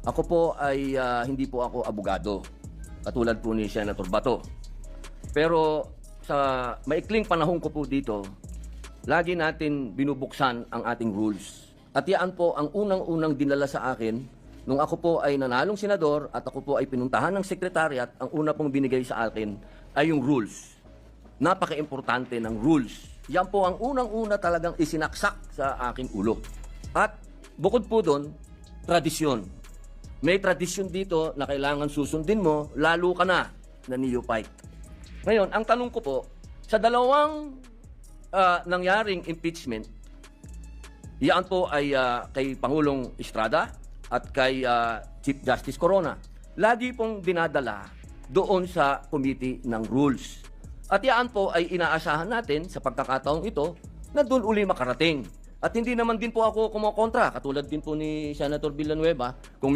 Ako po ay hindi po ako abogado, katulad po ni Senator Bato. Pero sa maikling panahon ko po dito, lagi natin binubuksan ang ating rules. At yan po ang unang-unang dinala sa akin nung ako po ay nanalong senador at ako po ay pinuntahan ng sekretariat. Ang una pong binigay sa akin ay yung rules. Napaka-importante ng rules. Yan po ang unang-una talagang isinaksak sa aking ulo. At bukod po doon, tradisyon. May tradisyon dito na kailangan susundin mo, lalo ka na neophyte. Ngayon, ang tanong ko po, sa dalawang nangyaring impeachment, yan po ay kay Pangulong Estrada at kay Chief Justice Corona. Lagi pong dinadala doon sa Committee ng Rules. At yan po ay inaasahan natin sa pagkakataong ito na doon uli makarating. At hindi naman din po ako kumokontra, katulad din po ni Senator Villanueva, kung